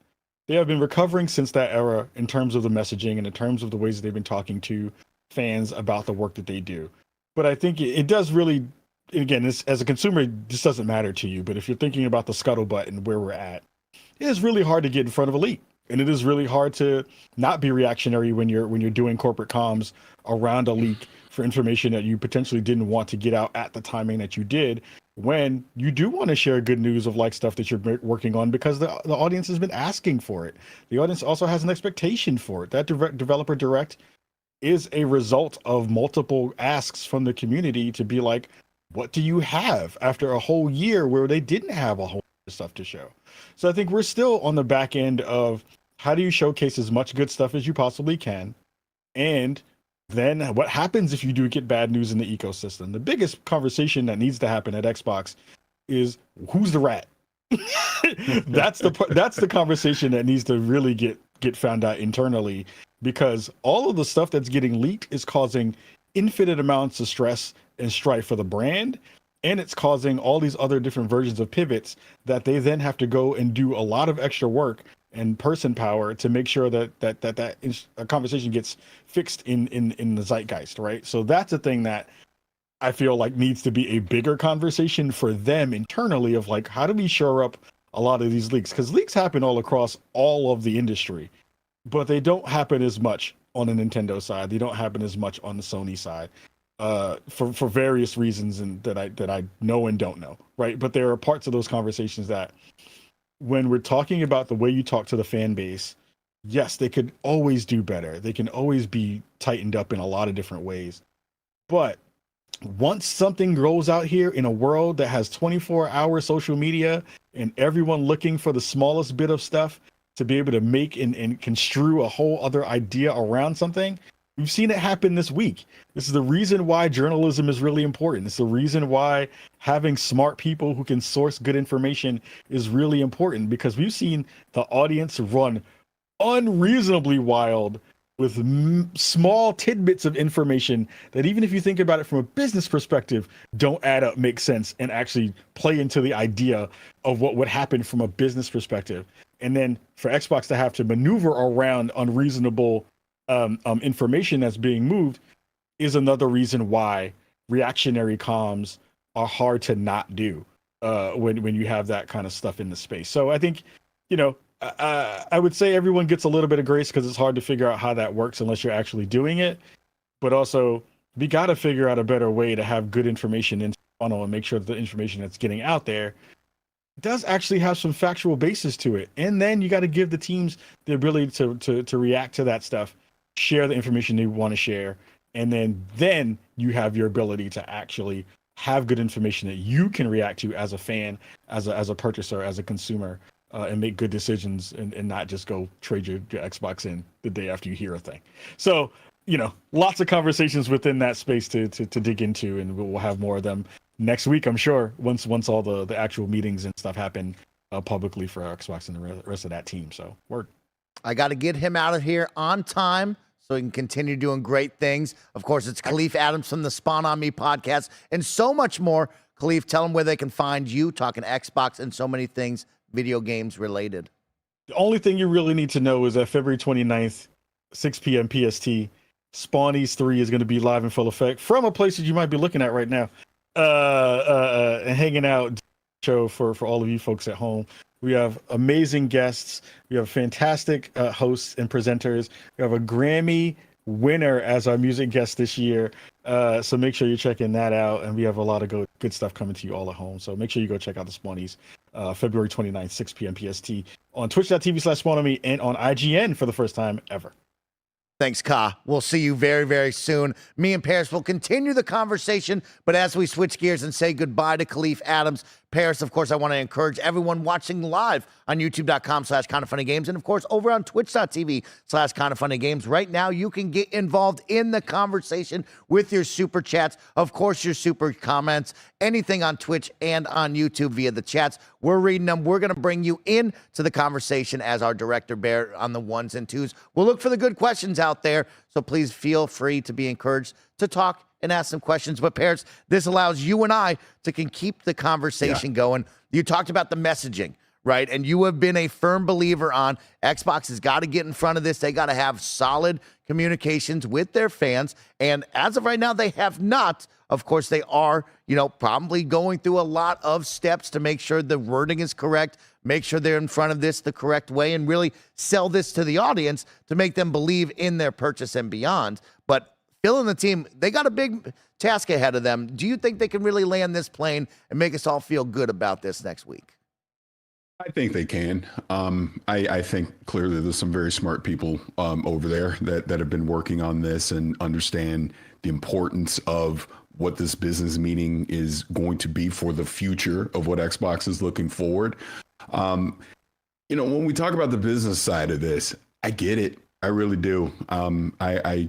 They have been recovering since that era in terms of the messaging and in terms of the ways that they've been talking to fans about the work that they do. But I think it does really, again, as a consumer, this doesn't matter to you. But if you're thinking about the scuttlebutt and where we're at, it is really hard to get in front of a leak. And it is really hard to not be reactionary when you're doing corporate comms around a leak for information that you potentially didn't want to get out at the timing that you did, when you do want to share good news of stuff that you're working on, because the audience has been asking for it. The audience also has an expectation for it. That developer direct is a result of multiple asks from the community to be like, what do you have after a whole year where they didn't have a whole lot of stuff to show? So I think we're still on the back end of how do you showcase as much good stuff as you possibly can, and then what happens if you do get bad news in the ecosystem? The biggest conversation that needs to happen at Xbox is who's the rat. That's the conversation that needs to really get found out internally, because all of the stuff that's getting leaked is causing infinite amounts of stress and strife for the brand, and it's causing all these other different versions of pivots that they then have to go and do a lot of extra work and person power to make sure that a conversation gets fixed in the zeitgeist, right? So that's a thing that I feel like needs to be a bigger conversation for them internally of how do we shore up a lot of these leaks? Because leaks happen all across all of the industry, but they don't happen as much on the Nintendo side. They don't happen as much on the Sony side, for various reasons, and that I know and don't know, right? But there are parts of those conversations that, when we're talking about the way you talk to the fan base, yes, they could always do better. They can always be tightened up in a lot of different ways. But once something rolls out here in a world that has 24-hour social media and everyone looking for the smallest bit of stuff to be able to make and construe a whole other idea around something, we've seen it happen this week. This is the reason why journalism is really important. It's the reason why having smart people who can source good information is really important, because we've seen the audience run unreasonably wild with small tidbits of information that, even if you think about it from a business perspective, don't add up, make sense, and actually play into the idea of what would happen from a business perspective. And then for Xbox to have to maneuver around unreasonable information that's being moved is another reason why reactionary comms are hard to not do when you have that kind of stuff in the space. So I think, I would say everyone gets a little bit of grace, because it's hard to figure out how that works unless you're actually doing it. But also, we got to figure out a better way to have good information in funnel and make sure that the information that's getting out there does actually have some factual basis to it. And then you got to give the teams the ability to react to that stuff, share the information they want to share, and then you have your ability to actually have good information that you can react to as a fan, as a purchaser, as a consumer, and make good decisions, and not just go trade your Xbox in the day after you hear a thing. So lots of conversations within that space to dig into, and we'll have more of them next week, I'm sure, once all the actual meetings and stuff happen publicly for Xbox and the rest of that team. So word. I got to get him out of here on time so he can continue doing great things. Of course, it's Kahlief Adams from the Spawn on Me podcast and so much more. Kahlief, tell them where they can find you talking Xbox and so many things video games related. The only thing you really need to know is that February 29th, 6 p.m. PST, Spawnies 3 is going to be live in full effect from a place that you might be looking at right now, and hanging out show for all of you folks at home. We have amazing guests. We have fantastic hosts and presenters. We have a Grammy winner as our music guest this year. So make sure you're checking that out. And we have a lot of good stuff coming to you all at home. So make sure you go check out the Spawnies, February 29th, 6 p.m. PST on twitch.tv/SpawnOnMe and on IGN for the first time ever. Thanks, Ka. We'll see you very, very soon. Me and Parris will continue the conversation, but as we switch gears and say goodbye to Kahlief Adams, Parris, of course, I want to encourage everyone watching live on youtube.com/kindoffunnygames and, of course, over on twitch.tv/kindoffunnygames. Right now, you can get involved in the conversation with your super chats, of course, your super comments, anything on Twitch and on YouTube via the chats. We're reading them. We're going to bring you into the conversation as our director bear on the ones and twos. We'll look for the good questions out there, so please feel free to be encouraged to talk and ask some questions. But Parris, this allows you and I to keep the conversation going. You talked about the messaging, right? And you have been a firm believer on Xbox has got to get in front of this. They got to have solid communications with their fans. And as of right now, they have not. Of course, they are, probably going through a lot of steps to make sure the wording is correct, make sure they're in front of this the correct way, and really sell this to the audience to make them believe in their purchase and beyond. But Phil and the team, they got a big task ahead of them. Do you think they can really land this plane and make us all feel good about this next week? I think they can. I think clearly there's some very smart people over there that have been working on this and understand the importance of what this business meeting is going to be for the future of what Xbox is looking forward. When we talk about the business side of this, I get it. I really do. I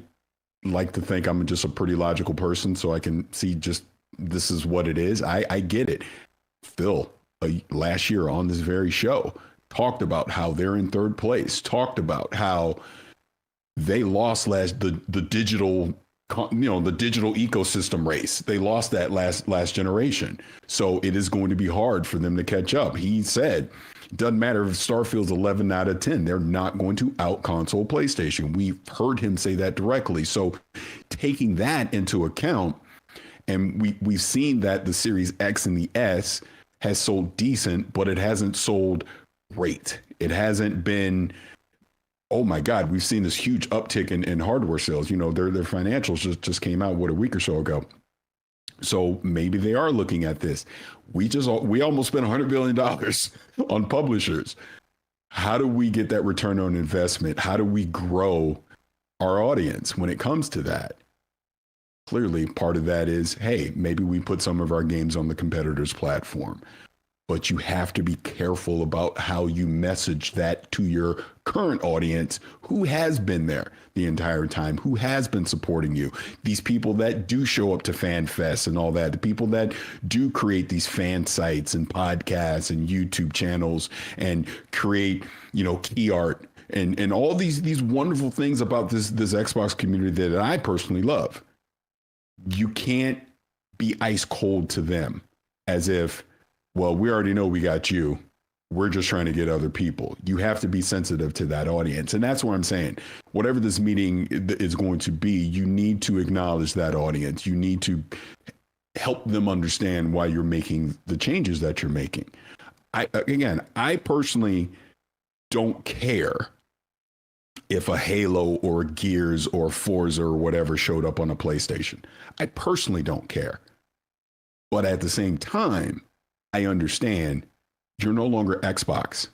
like to think I'm just a pretty logical person, so I can see just this is what it is. I get it. Phil, last year on this very show, talked about how they're in third place, talked about how they lost the digital, the digital ecosystem race. They lost that last generation. So it is going to be hard for them to catch up. He said, doesn't matter if Starfield's 11 out of 10, they're not going to out console PlayStation. We've heard him say that directly. So taking that into account, and we've seen that the Series X and the S has sold decent, but it hasn't sold great. It hasn't been, oh my God, we've seen this huge uptick in hardware sales. Their financials just came out, a week or so ago. So maybe they are looking at this. We almost spent $100 billion on publishers. How do we get that return on investment? How do we grow our audience when it comes to that? Clearly, part of that is, hey, maybe we put some of our games on the competitor's platform. But you have to be careful about how you message that to your current audience who has been there the entire time, who has been supporting you. These people that do show up to Fan Fest and all that, the people that do create these fan sites and podcasts and YouTube channels and create, key art and all these wonderful things about this Xbox community that I personally love. You can't be ice cold to them as if, well, we already know we got you. We're just trying to get other people. You have to be sensitive to that audience. And that's what I'm saying. Whatever this meeting is going to be, you need to acknowledge that audience. You need to help them understand why you're making the changes that you're making. I personally don't care if a Halo or Gears or Forza or whatever showed up on a PlayStation. I personally don't care. But at the same time, I understand you're no longer Xbox.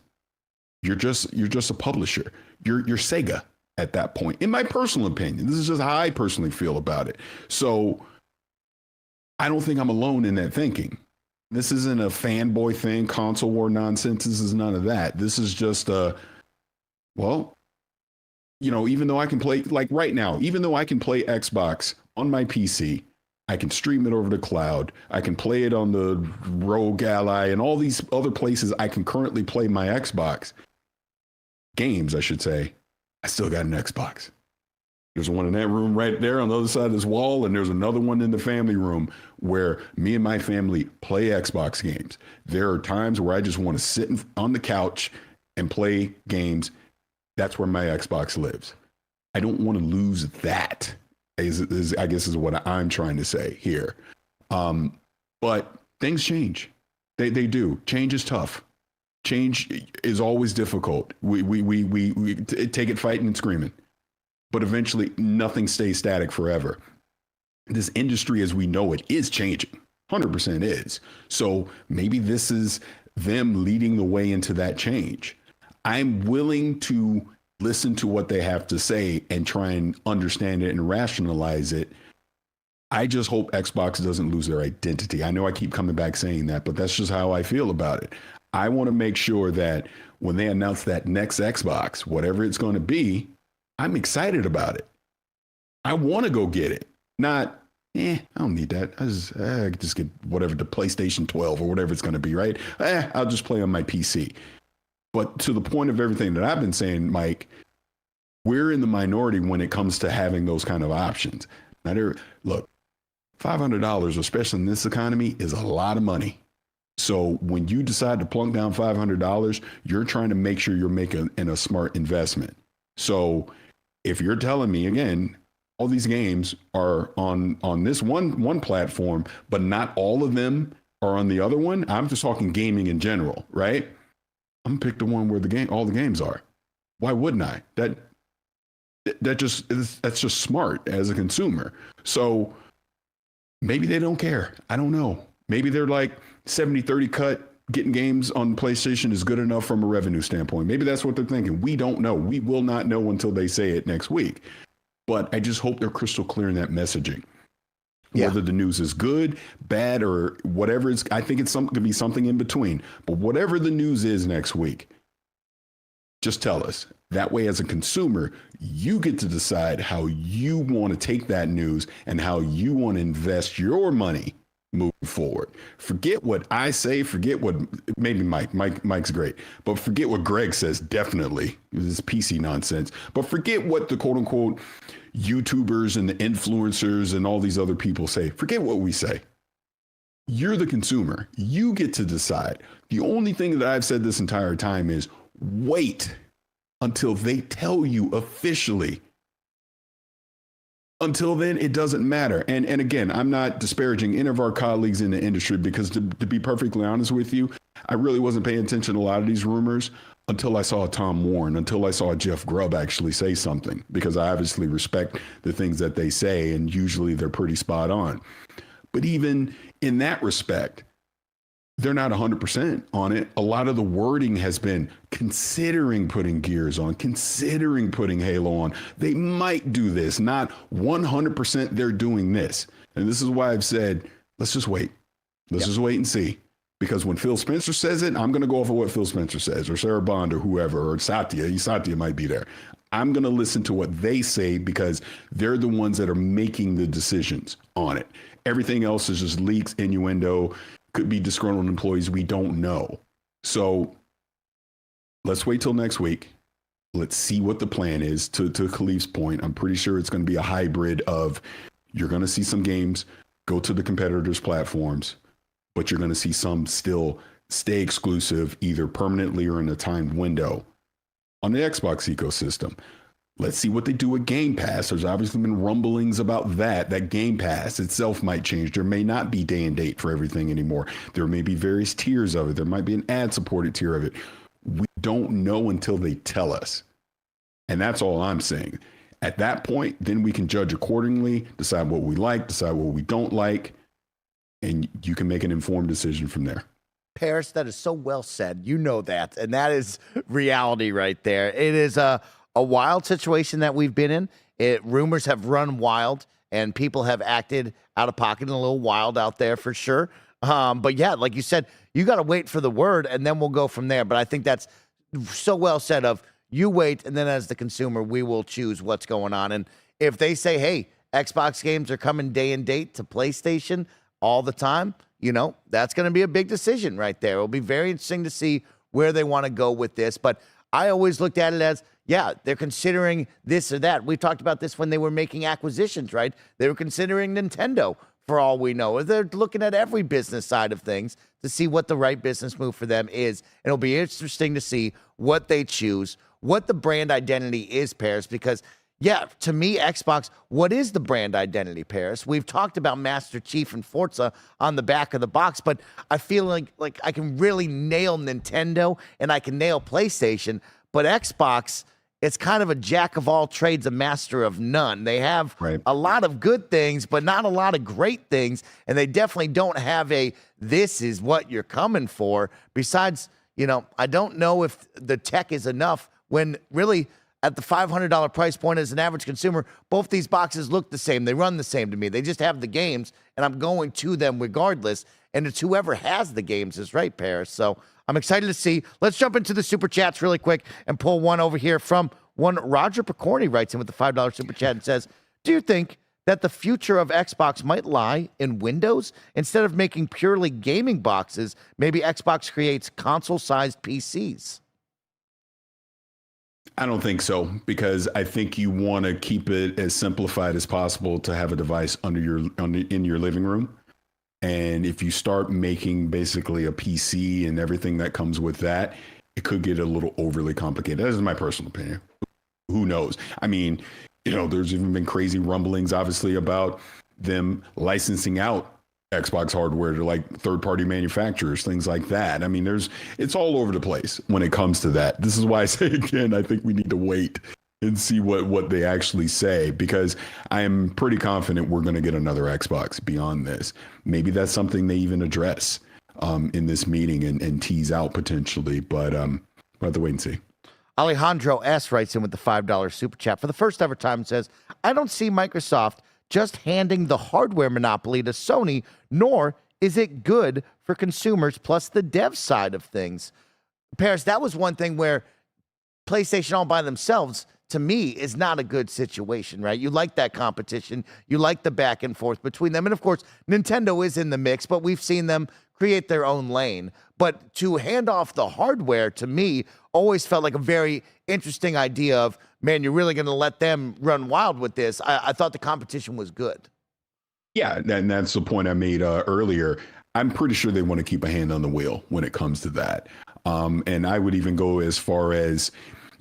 You're just a publisher. You're Sega at that point. In my personal opinion, this is just how I personally feel about it. So I don't think I'm alone in that thinking. This isn't a fanboy thing, console war nonsense. This is none of that. This is just even though I can play, like right now, even though I can play Xbox on my PC, I can stream it over the cloud. I can play it on the Rogue Ally and all these other places I can currently play my Xbox games, I should say. I still got an Xbox. There's one in that room right there on the other side of this wall, and there's another one in the family room where me and my family play Xbox games. There are times where I just want to sit on the couch and play games. That's where my Xbox lives. I don't want to lose that. I guess is what I'm trying to say here. But things change. They do. Change is tough. Change is always difficult. We take it fighting and screaming. But eventually nothing stays static forever. This industry as we know it is changing. 100% is. So maybe this is them leading the way into that change. I'm willing to listen to what they have to say and try and understand it and rationalize it. I just hope Xbox doesn't lose their identity. I know I keep coming back saying that, but that's just how I feel about it. I want to make sure that when they announce that next Xbox, whatever it's going to be, I'm excited about it. I want to go get it. Not, I don't need that. I just get whatever, the PlayStation 12 or whatever it's going to be, right? I'll just play on my PC. But to the point of everything that I've been saying, Mike, we're in the minority when it comes to having those kind of options. Now, look, $500, especially in this economy, is a lot of money. So when you decide to plunk down $500, you're trying to make sure you're making a smart investment. So if you're telling me, again, all these games are on this one platform, but not all of them are on the other one, I'm just talking gaming in general, right? I'm gonna pick the one where all the games are. Why wouldn't I? That's just smart as a consumer. So maybe they don't care. I don't know. Maybe they're like 70-30 cut. Getting games on PlayStation is good enough from a revenue standpoint. Maybe that's what they're thinking. We don't know. We will not know until they say it next week. But I just hope they're crystal clear in that messaging. Yeah. Whether the news is good, bad, or whatever I think it's going to be something in between. But whatever the news is next week, just tell us. That way, as a consumer, you get to decide how you want to take that news and how you want to invest your money moving forward. Forget what I say. Forget what maybe Mike's great, but forget what Greg says. Definitely, this PC nonsense. But forget what the quote unquote YouTubers and the influencers and all these other people say. Forget what we say. You're the consumer. You get to decide. The only thing that I've said this entire time is wait until they tell you officially. Until then, it doesn't matter. And again, I'm not disparaging any of our colleagues in the industry because to be perfectly honest with you, I really wasn't paying attention to a lot of these rumors until I saw Tom Warren, until I saw Jeff Grubb actually say something, because I obviously respect the things that they say, and usually they're pretty spot on. But even in that respect, they're not 100% on it. A lot of the wording has been considering putting Gears on, considering putting Halo on. They might do this, not 100% they're doing this. And this is why I've said, let's just wait. Let's just wait and see. Because when Phil Spencer says it, I'm going to go off of what Phil Spencer says, or Sarah Bond, or whoever, or Satya might be there. I'm going to listen to what they say because they're the ones that are making the decisions on it. Everything else is just leaks, innuendo, could be disgruntled employees. We don't know. So let's wait till next week. Let's see what the plan is. To Kahlief's point, I'm pretty sure it's going to be a hybrid of you're going to see some games go to the competitors' platforms, but you're going to see some still stay exclusive either permanently or in a timed window on the Xbox ecosystem. Let's see what they do with Game Pass. There's obviously been rumblings about that Game Pass itself might change. There may not be day and date for everything anymore. There may be various tiers of it. There might be an ad-supported tier of it. We don't know until they tell us. And that's all I'm saying. At that point, then we can judge accordingly, decide what we like, decide what we don't like, and you can make an informed decision from there. Parris, that is so well said. You know that. And that is reality right there. It is a wild situation that we've been in. Rumors have run wild, and people have acted out of pocket and a little wild out there for sure. But yeah, like you said, you got to wait for the word, and then we'll go from there. But I think that's so well said of You wait, and then as the consumer, we will choose what's going on. And if they say, hey, Xbox games are coming day and date to PlayStation all the time, that's going to be a big decision right there. It'll be very interesting to see where they want to go with this. But I always looked at it as, yeah, they're considering this or that. We talked about this when they were making acquisitions, right? They were considering Nintendo for all we know. They're looking at every business side of things to see what the right business move for them is. And it'll be interesting to see what they choose, what the brand identity is, Parris, because yeah, to me, Xbox, what is the brand identity, Parris? We've talked about Master Chief and Forza on the back of the box, but I feel like I can really nail Nintendo and I can nail PlayStation, but Xbox, it's kind of a jack of all trades, a master of none. They have a lot of good things, but not a lot of great things, and they definitely don't have this is what you're coming for. Besides, I don't know if the tech is enough when really at the $500 price point as an average consumer, both these boxes look the same. They run the same to me. They just have the games, and I'm going to them regardless. And it's whoever has the games is right, Parris. So I'm excited to see. Let's jump into the Super Chats really quick and pull one over here from one. Roger Picorni writes in with the $5 Super Chat and says, do you think that the future of Xbox might lie in Windows? Instead of making purely gaming boxes, maybe Xbox creates console-sized PCs? I don't think so, because I think you want to keep it as simplified as possible to have a device in your living room. And if you start making basically a PC and everything that comes with that, it could get a little overly complicated. That is my personal opinion. Who knows? I mean, there's even been crazy rumblings, obviously, about them licensing out Xbox hardware to like third-party manufacturers, things like that. I mean, it's all over the place when it comes to that. This is why I say again, I think we need to wait and see what they actually say, because I am pretty confident we're going to get another Xbox beyond this. Maybe that's something they even address in this meeting and tease out potentially, but we'll have to wait and see. Alejandro S. writes in with the $5 Super Chat for the first ever time and says, I don't see Microsoft just handing the hardware monopoly to Sony, nor is it good for consumers plus the dev side of things. Parris, that was one thing where PlayStation all by themselves, to me, is not a good situation, right? You like that competition. You like the back and forth between them. And of course, Nintendo is in the mix, but we've seen them create their own lane. But to hand off the hardware, to me, always felt like a very interesting idea of, man, you're really going to let them run wild with this. I thought the competition was good. Yeah, and that's the point I made earlier. I'm pretty sure they want to keep a hand on the wheel when it comes to that. And I would even go as far as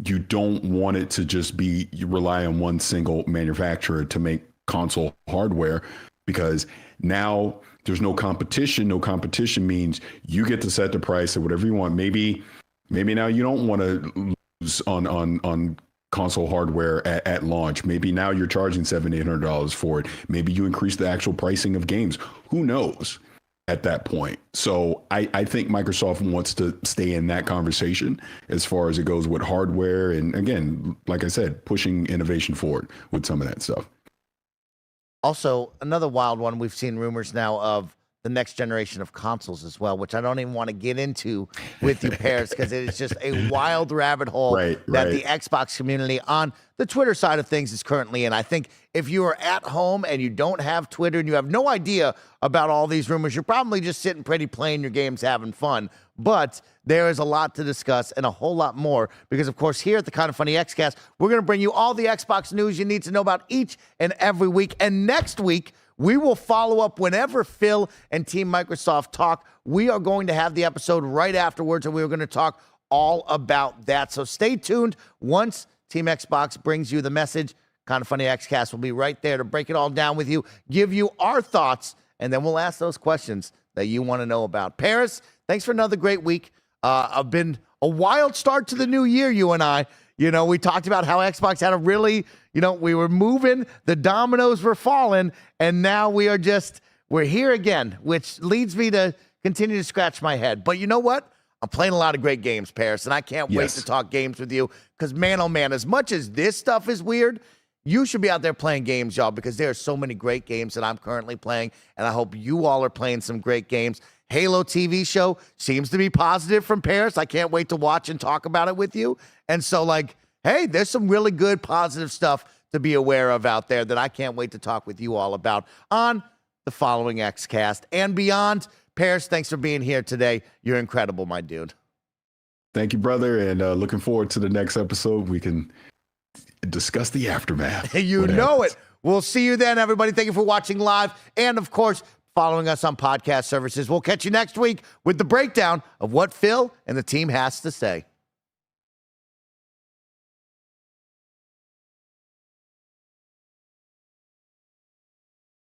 you don't want it to just be you rely on one single manufacturer to make console hardware, because now there's no competition. No competition means you get to set the price at whatever you want. Maybe now you don't want to lose on console hardware at launch. Maybe now you're charging $700-800 for it. Maybe you increase the actual pricing of games. Who knows at that point? So I think Microsoft wants to stay in that conversation as far as it goes with hardware. And again, like I said, pushing innovation forward with some of that stuff. Also, another wild one, we've seen rumors now of the next generation of consoles as well, which I don't even want to get into with you, Parris, because it is just a wild rabbit hole that the Xbox community on the Twitter side of things is currently in. I think if you are at home and you don't have Twitter and you have no idea about all these rumors, you're probably just sitting pretty, playing your games, having fun. But there is a lot to discuss and a whole lot more because, of course, here at the Kind of Funny Xcast, we're going to bring you all the Xbox news you need to know about each and every week. And next week, we will follow up whenever Phil and Team Microsoft talk. We are going to have the episode right afterwards, and we're going to talk all about that. So stay tuned. Once Team Xbox brings you the message, Kind of Funny Xcast will be right there to break it all down with you, give you our thoughts, and then we'll ask those questions that you want to know about. Parris, thanks for another great week. I've been a wild start to the new year, you and I. You know, we talked about how Xbox had a really, we were moving, the dominoes were falling, and now we're here again, which leads me to continue to scratch my head. But you know what? I'm playing a lot of great games, Parris, and I can't wait to talk games with you because, man, oh, man, as much as this stuff is weird, you should be out there playing games, y'all, because there are so many great games that I'm currently playing, and I hope you all are playing some great games. Halo TV show seems to be positive from Parris. I can't wait to watch and talk about it with you. And so, like, hey, there's some really good positive stuff to be aware of out there that I can't wait to talk with you all about on the following Xcast and beyond. Parris, thanks for being here today. You're incredible, my dude. Thank you, brother. And looking forward to the next episode. We can discuss the aftermath. You know it. We'll see you then, everybody. Thank you for watching live. And, of course, following us on podcast services. We'll catch you next week with the breakdown of what Phil and the team has to say.